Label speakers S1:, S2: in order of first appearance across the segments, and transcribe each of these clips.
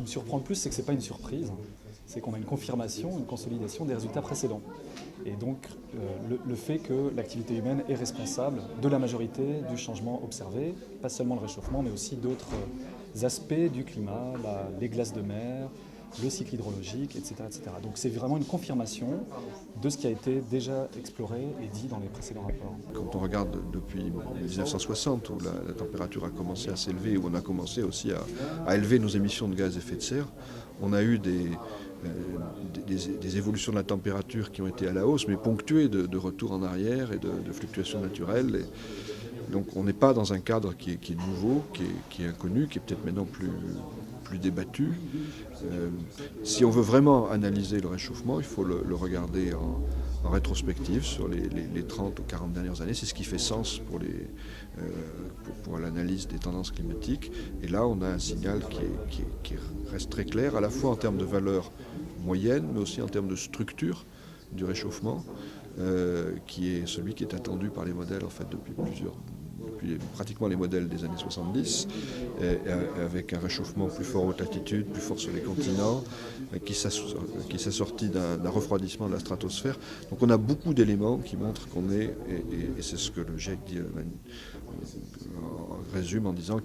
S1: me surprend le plus, c'est que ce n'est pas une surprise, c'est qu'on a une confirmation, une consolidation des résultats précédents. Et donc le fait que l'activité humaine est responsable de la majorité du changement observé, pas seulement le réchauffement, mais aussi d'autres aspects du climat, les glaces de mer, le cycle hydrologique, etc., etc. Donc c'est vraiment une confirmation de ce qui a été déjà exploré et dit dans les précédents rapports.
S2: Quand on regarde depuis 1960, où la température a commencé à s'élever, où on a commencé aussi à élever nos émissions de gaz à effet de serre, on a eu des évolutions de la température qui ont été à la hausse, mais ponctuées de retours en arrière et de fluctuations naturelles. Et donc on n'est pas dans un cadre qui est nouveau, qui est inconnu, qui est peut-être maintenant plus débattu. Si on veut vraiment analyser le réchauffement, il faut le regarder en rétrospective sur les 30 ou 40 dernières années. C'est ce qui fait sens pour l'analyse des tendances climatiques. Et là, on a un signal qui reste très clair, à la fois en termes de valeur moyenne, mais aussi en termes de structure du réchauffement, qui est celui qui est attendu par les modèles en fait, depuis pratiquement les modèles des années 70, avec un réchauffement plus fort aux latitudes, plus fort sur les continents, qui s'assortit d'un refroidissement de la stratosphère. Donc on a beaucoup d'éléments qui montrent qu'on est, et c'est ce que le GIEC dit, résume en disant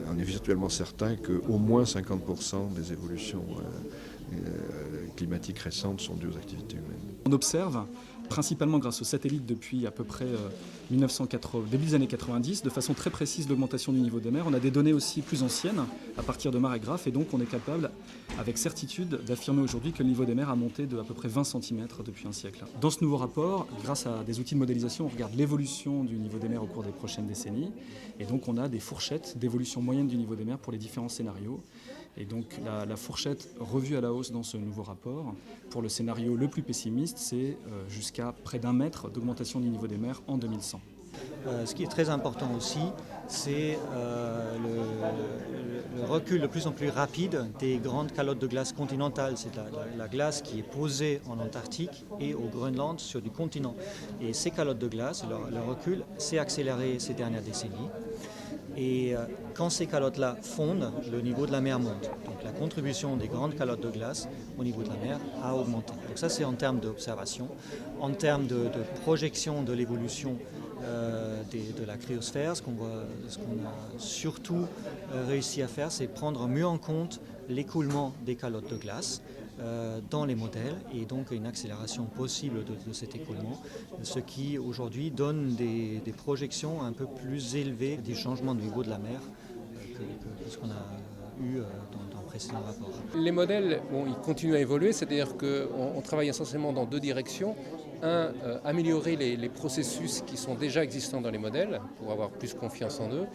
S2: on est virtuellement certain qu'au moins 50% des évolutions climatiques récentes sont dues aux activités humaines.
S1: On observe, principalement grâce aux satellites depuis à peu près début des années 90, de façon très précise l'augmentation du niveau des mers. On a des données aussi plus anciennes, à partir de marégraphes, et donc on est capable, avec certitude, d'affirmer aujourd'hui que le niveau des mers a monté de à peu près 20 cm depuis un siècle. Dans ce nouveau rapport, grâce à des outils de modélisation, on regarde l'évolution du niveau des mers au cours des prochaines décennies, et donc on a des fourchettes d'évolution moyenne du niveau des mers pour les différents scénarios. Et donc la fourchette revue à la hausse dans ce nouveau rapport, pour le scénario le plus pessimiste, c'est jusqu'à près d'1 mètre d'augmentation du niveau des mers en 2100.
S3: Ce qui est très important aussi, c'est le recul de plus en plus rapide des grandes calottes de glace continentales. C'est la glace qui est posée en Antarctique et au Groenland sur du continent. Et ces calottes de glace, leur recul s'est accéléré ces dernières décennies. Et quand ces calottes-là fondent, le niveau de la mer monte. Donc la contribution des grandes calottes de glace au niveau de la mer a augmenté. Donc ça c'est en termes d'observation. En termes de projection de l'évolution de la cryosphère, ce qu'on a surtout réussi à faire, c'est prendre mieux en compte l'écoulement des calottes de glace dans les modèles et donc une accélération possible de cet écoulement, ce qui aujourd'hui donne des projections un peu plus élevées du changement de niveau de la mer que ce qu'on a eu dans le précédent rapport.
S4: Les modèles, ils continuent à évoluer, c'est-à-dire qu'on travaille essentiellement dans deux directions. Améliorer les processus qui sont déjà existants dans les modèles pour avoir plus confiance en eux.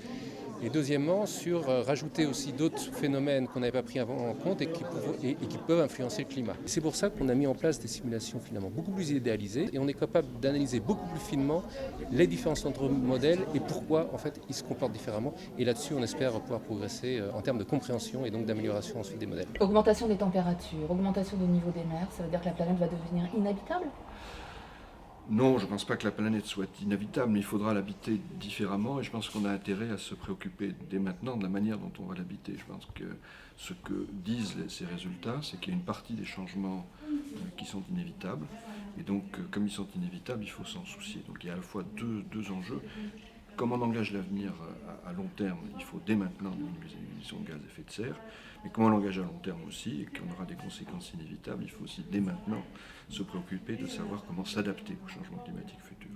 S4: Et deuxièmement, sur rajouter aussi d'autres phénomènes qu'on n'avait pas pris avant en compte et qui peuvent influencer le climat. C'est pour ça qu'on a mis en place des simulations finalement beaucoup plus idéalisées et on est capable d'analyser beaucoup plus finement les différences entre modèles et pourquoi en fait ils se comportent différemment. Et là-dessus, on espère pouvoir progresser en termes de compréhension et donc d'amélioration ensuite des modèles.
S5: Augmentation des températures, augmentation du niveau des mers, ça veut dire que la planète va devenir inhabitable ?
S2: Non, je ne pense pas que la planète soit inhabitable, mais il faudra l'habiter différemment et je pense qu'on a intérêt à se préoccuper dès maintenant de la manière dont on va l'habiter. Je pense que ce que disent ces résultats, c'est qu'il y a une partie des changements qui sont inévitables et donc comme ils sont inévitables, il faut s'en soucier. Donc il y a à la fois deux enjeux. Comme on engage l'avenir à long terme, il faut dès maintenant diminuer les émissions de gaz à effet de serre, mais comme on l'engage à long terme aussi et qu'on aura des conséquences inévitables, il faut aussi dès maintenant se préoccuper de savoir comment s'adapter au changement climatique futur.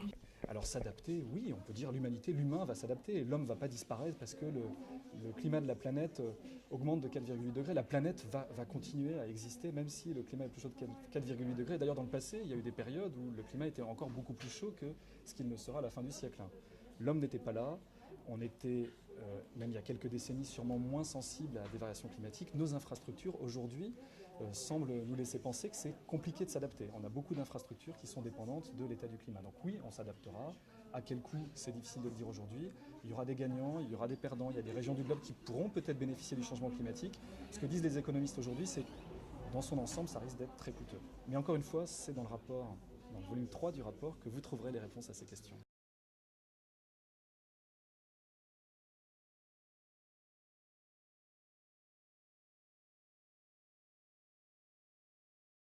S1: Alors s'adapter, oui, on peut dire l'humain va s'adapter. L'homme ne va pas disparaître parce que le climat de la planète augmente de 4,8 degrés. La planète va continuer à exister même si le climat est plus chaud de 4,8 degrés. D'ailleurs, dans le passé, il y a eu des périodes où le climat était encore beaucoup plus chaud que ce qu'il ne sera à la fin du siècle. L'homme n'était pas là, on était, même il y a quelques décennies, sûrement moins sensibles à des variations climatiques. Nos infrastructures, aujourd'hui, semblent nous laisser penser que c'est compliqué de s'adapter. On a beaucoup d'infrastructures qui sont dépendantes de l'état du climat. Donc oui, on s'adaptera. À quel coût, c'est difficile de le dire aujourd'hui. Il y aura des gagnants, il y aura des perdants, il y a des régions du globe qui pourront peut-être bénéficier du changement climatique. Ce que disent les économistes aujourd'hui, c'est que dans son ensemble, ça risque d'être très coûteux. Mais encore une fois, c'est dans le volume 3 du rapport que vous trouverez les réponses à ces questions.